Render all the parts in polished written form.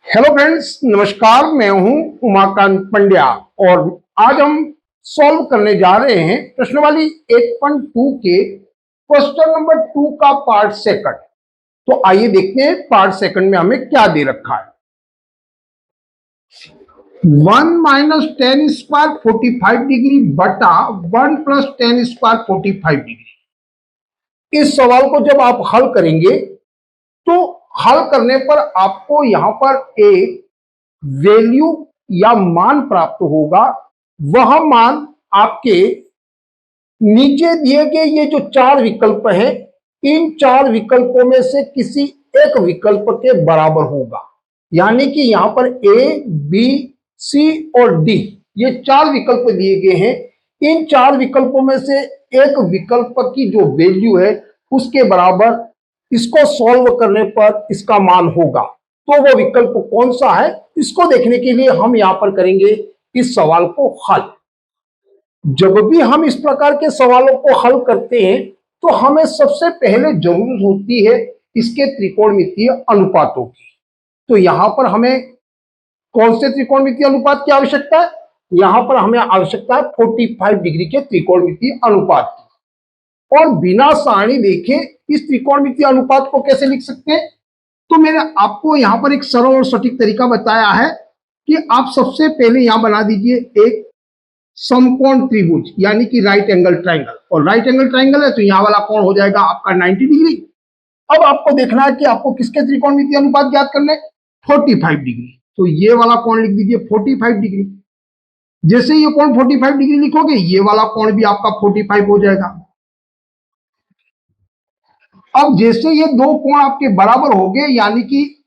Hello friends, नमस्कार। मैं हूं उमाकांत पंड्या और आज हम सॉल्व करने जा रहे हैं प्रश्नावली 8.2 के क्वेश्चन नंबर 2 का पार्ट सेकंड। तो आइए देखते हैं पार्ट सेकंड में हमें क्या दे रखा है। 1 माइनस टेन स्क्वायर 45 डिग्री बटा 1 प्लस टेन स्क्वायर 45 डिग्री। इस सवाल को जब आप हल करेंगे तो हल करने पर आपको यहां पर एक वैल्यू या मान प्राप्त होगा। वह मान आपके नीचे दिए गए ये जो चार विकल्प हैं, इन चार विकल्पों में से किसी एक विकल्प के बराबर होगा। यानी कि यहां पर ए, बी, सी और डी ये चार विकल्प दिए गए हैं। इन चार विकल्पों में से एक विकल्प की जो वैल्यू है उसके बराबर इसको सॉल्व करने पर इसका मान होगा। तो वो विकल्प कौन सा है, इसको देखने के लिए हम यहां पर करेंगे इस सवाल को हल। जब भी हम इस प्रकार के सवालों को हल करते हैं तो हमें सबसे पहले जरूरत होती है इसके त्रिकोणमितीय अनुपातों की। तो यहां पर हमें कौन से त्रिकोणमितीय अनुपात की आवश्यकता है? यहां पर हमें आवश्यकता है 45 डिग्री के त्रिकोणमितीय अनुपात की। और बिना सारणी देखे इस त्रिकोणमितीय अनुपात को कैसे लिख सकते हैं? तो मैंने आपको यहां पर एक सरल और सटीक तरीका बताया है कि आप सबसे पहले यहां बना दीजिए एक समकोण त्रिभुज यानी कि राइट एंगल ट्राइंगल। और राइट एंगल ट्राइंगल है तो यहां वाला कोण हो जाएगा आपका 90 डिग्री। अब आपको देखना है कि आपको किसके त्रिकोणमितीय अनुपात ज्ञात करने? 45 डिग्री। तो ये वाला कोण लिख दीजिए 45 डिग्री। जैसे ये कोण 45 डिग्री लिखोगे ये वाला कोण भी आपका 45 हो जाएगा। अब जैसे ये दो कोण आपके बराबर हो गए यानी कि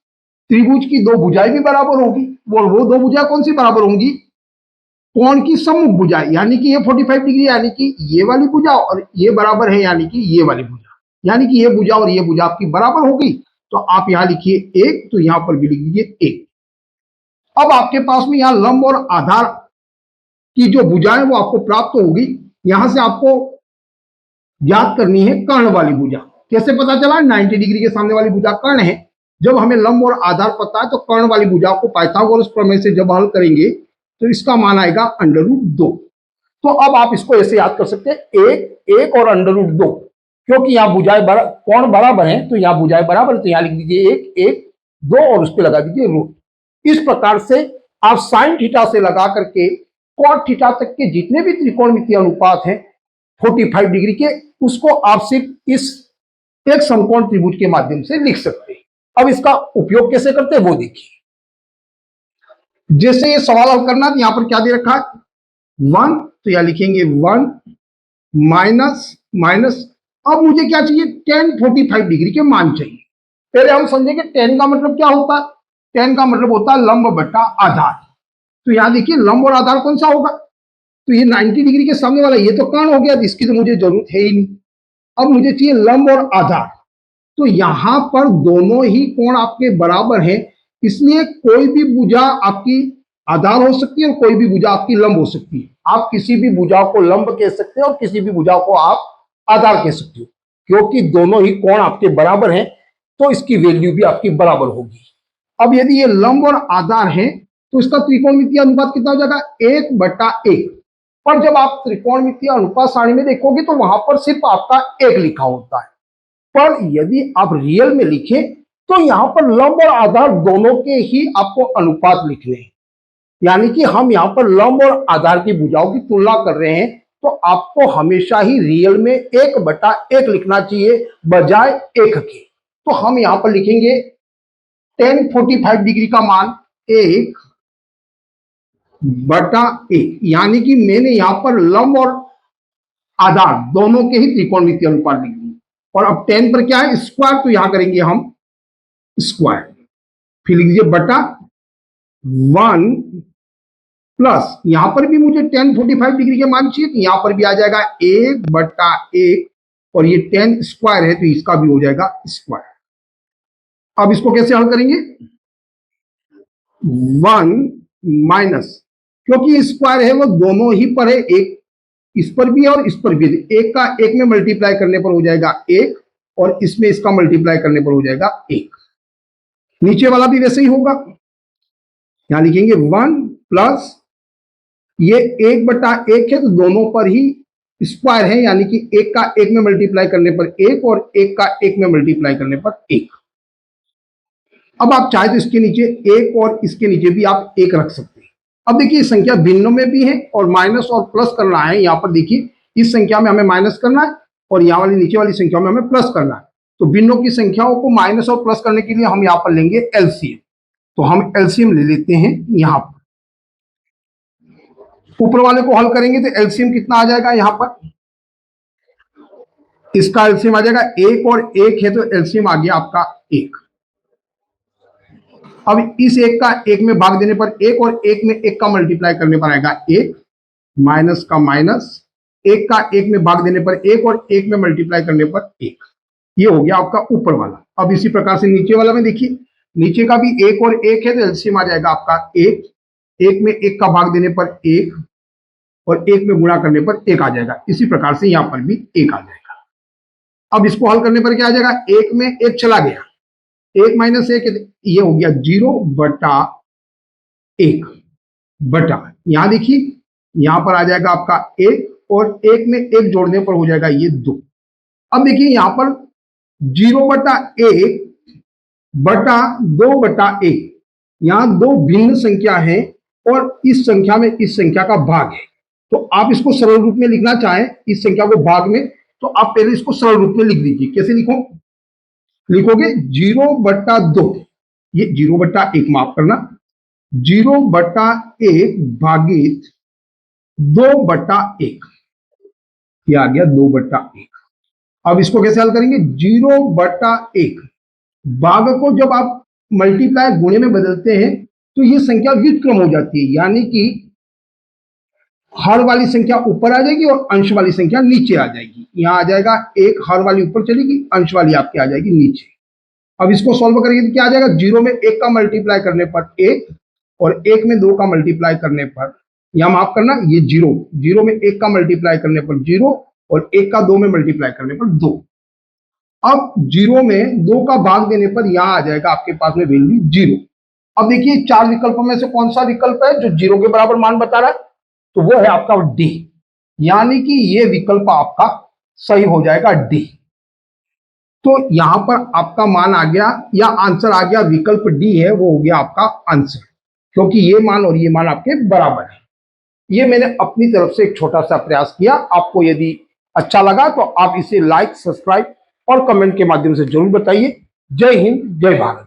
त्रिभुज की दो भुजाएं भी बराबर होगी। वो दो भुजाएं कौन सी बराबर होंगी? कोण की सम्मुख भुजाएं, यानी कि ये 45 डिग्री यानी कि ये वाली भुजा और ये बराबर है यानी कि ये वाली भुजा, यानी कि ये भुजा और ये भुजा आपकी बराबर हो गई। तो आप यहां लिखिए एक, तो यहां पर भी लिख दीजिए एक। अब आपके पास में यहां लंब और आधार की जो भुजाएं वो आपको प्राप्त होगी। यहां से आपको ज्ञात करनी है कर्ण वाली भुजा। कैसे पता चला? 90 डिग्री के सामने वाली भुजा कर्ण है। जब हमें लंब और आधार पता है तो कर्ण वाली भुजा को पाइथागोरस प्रमेय से जब हल करेंगे तो इसका मान आएगा √2। तो अब आप इसको ऐसे याद कर सकते हैं एक एक और √2, क्योंकि यहाँ भुजाएं कोण बराबर है तो यहाँ भुजाएं बराबर, तो यहाँ लिख दीजिए एक एक दो और उस पर लगा दीजिए रूट। इस प्रकार से आप साइन थीटा से लगा करके कॉट थीटा तक के जितने भी त्रिकोणमितीय अनुपात हैं 45 डिग्री के, उसको आप सिर्फ इस एक समकोण त्रिभुज के माध्यम से लिख सकते हैं। अब इसका उपयोग कैसे करते हैं वो देखिए। जैसे ये सवाल हल करना है, यहां पर क्या दे रखा है? 1, तो यहां लिखेंगे 1 माइनस माइनस। अब मुझे क्या चाहिए? tan 45 डिग्री के मान चाहिए। पहले हम समझेंगे tan का मतलब क्या होता है। tan का मतलब होता है लंब बटा आधार। तो यहां देखिए लंब और आधार कौन सा होगा? तो ये 90 डिग्री के सामने वाला ये तो कर्ण हो गया, इसकी तो मुझे जरूरत है ही नहीं। अब मुझे चाहिए लंब और आधार। तो यहां पर दोनों ही कोण आपके बराबर हैं, इसलिए कोई भी भुजा आपकी आधार हो सकती है और कोई भी भुजा आपकी लंब हो सकती है। आप किसी भी भुजा को लंब कह सकते हैं और किसी भी भुजा को आप आधार कह सकते हो, क्योंकि दोनों ही कोण आपके बराबर हैं तो इसकी वैल्यू भी आपकी बराबर होगी। अब यदि ये लंब और आधार है तो इसका त्रिकोणमितीय अनुपात कितना हो जाएगा? 1/1। पर जब आप त्रिकोणमितीय अनुपात सारणी में देखोगे तो वहां पर सिर्फ आपका एक लिखा होता है। पर यदि आप रियल में लिखें तो यहां पर लंब और आधार दोनों के ही आपको अनुपात लिखने हैं। यानी कि हम यहां पर लंब और आधार की भुजाओं की तुलना कर रहे हैं, तो आपको हमेशा ही रियल में 1/1 लिखना चाहिए बजाय 1 के। तो हम यहां पर लिखेंगे tan 45 डिग्री का मान 1/1, यानी कि मैंने यहां पर लंब और आधार दोनों के ही त्रिकोणमितीय अनुपात लिख दिए। और अब tan पर क्या है? स्क्वायर, तो यहां करेंगे हम स्क्वायर, फिर लिख दीजिए बटा 1 प्लस, यहां पर भी मुझे tan 45 डिग्री के मान चाहिए तो यहां पर भी आ जाएगा 1/1 और ये tan स्क्वायर है तो इसका भी हो जाएगा स्क्वायर। अब इसको कैसे हल करेंगे? 1 माइनस, क्योंकि स्क्वायर है वो दोनों ही पर है, एक इस पर भी है और इस पर भी है। एक का एक में मल्टीप्लाई करने पर हो जाएगा 1 और इसमें इसका मल्टीप्लाई करने पर हो जाएगा 1। नीचे वाला भी वैसे ही होगा। यहां लिखेंगे 1 प्लस ये 1/1 है तो दोनों पर ही स्क्वायर है, यानी कि 1 का 1 में मल्टीप्लाई करने पर 1 और 1 का 1 में मल्टीप्लाई करने पर 1। अब आप चाहे तो इसके नीचे 1 और इसके नीचे भी आप 1 रख सकते हैं। अब देखिए संख्या भिन्नों में भी है और माइनस और प्लस करना है। यहां पर देखिए इस संख्या में हमें माइनस करना है और यहां वाली नीचे वाली संख्या में हमें प्लस करना है। तो भिन्नों की संख्याओं को माइनस और प्लस करने के लिए हम यहां पर लेंगे एलसीएम। तो हम एलसीएम ले लेते हैं। यहां पर ऊपर वाले को हल करेंगे तो एलसीएम कितना आ जाएगा, यहां पर इसका एलसीएम आ जाएगा 1 और 1 है तो एलसीएम आ गया आपका 1। अब इस 1 का 1 में भाग देने पर 1 और 1 में 1 का मल्टीप्लाई करने पर आएगा 1, माइनस का माइनस, 1 का 1 में भाग देने पर 1 और 1 में मल्टीप्लाई करने पर 1। ये हो गया आपका ऊपर वाला। अब इसी प्रकार से नीचे वाला में देखिए, नीचे का भी 1 और 1 है तो एलसीएम आ जाएगा आपका 1, 1 में 1 का भाग देने पर 1 और 1 में गुणा करने पर 1 आ जाएगा। इसी प्रकार से यहां पर भी 1 आ जाएगा। अब इसको हल करने पर क्या आ जाएगा, 1 में 1 चला गया, 1 माइनस 1 ये हो गया 0/1 बटा, यहां देखिए यहां पर आ जाएगा आपका 1 और 1 में 1 जोड़ने पर हो जाएगा ये 2। अब देखिए यहां पर 0/1 बटा 2/1, यहां दो भिन्न संख्या है और इस संख्या में इस संख्या का भाग है। तो आप इसको सरल रूप में लिखना चाहें इस संख्या को भाग में, तो आप पहले इसको सरल रूप में लिख दीजिए। कैसे लिखोगे 0/2, ये 0/1 माफ करना, 0/1 भागित 2/1, ये आ गया 2/1। अब इसको कैसे हल करेंगे, 0/1 भाग को जब आप मल्टीप्लाई गुणे में बदलते हैं तो ये संख्या व्युत्क्रम हो जाती है, यानी कि हर वाली संख्या ऊपर आ जाएगी और अंश वाली संख्या नीचे आ जाएगी। यहां आ जाएगा 1, हर वाली ऊपर चलेगी, अंश वाली आपकी आ जाएगी नीचे। अब इसको सॉल्व करेंगे तो क्या आ जाएगा, 0 में 1 का मल्टीप्लाई करने पर 1 और 1 में 2 का मल्टीप्लाई करने पर, यहां माफ करना ये 0 में 1 का मल्टीप्लाई करने पर 0 और 1 का 2 में मल्टीप्लाई करने पर 2। अब 0 में 2 का भाग देने पर यहां आ जाएगा आपके पास में वैल्यू 0। अब देखिए 4 विकल्पों में से कौन सा विकल्प है जो 0 के बराबर मान बता रहा है, तो वो है आपका डी, यानी कि ये विकल्प आपका सही हो जाएगा डी। तो यहां पर आपका मान आ गया या आंसर आ गया, विकल्प डी है वो हो गया आपका आंसर, क्योंकि ये मान और ये मान आपके बराबर है। ये मैंने अपनी तरफ से एक छोटा सा प्रयास किया। आपको यदि अच्छा लगा तो आप इसे लाइक, सब्सक्राइब और कमेंट के माध्यम से जरूर बताइए। जय हिंद, जय भारत।